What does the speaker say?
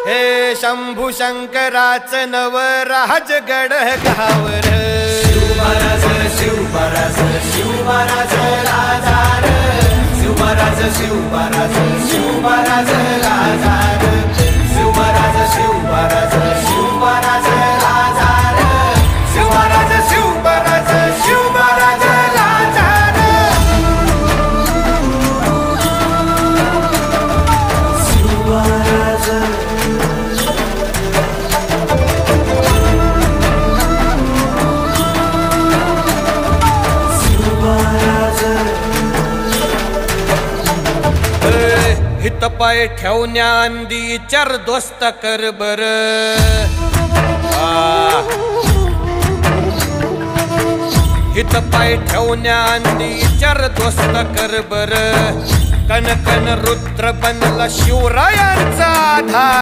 हे शंभू शंकराचं नवराजगड गावर शिवमहाराज शिवमहाराज शिवमहाराज राजार शिवमहाराज शिवमहाराज शिवमहाराज राजार शिवमहाराज शिवमहाराज शिवमहाराज राजार शिवमहाराज शिवमहाराज शिवमहाराज राजार शिवमहाराज हित पाय ठेवण्या अंदी चार दोस्त कर बर हित पाय ठेवण्या अंदी चार दोस्त कर बर कन कन रुद्र बनला शिवरायांचा आधार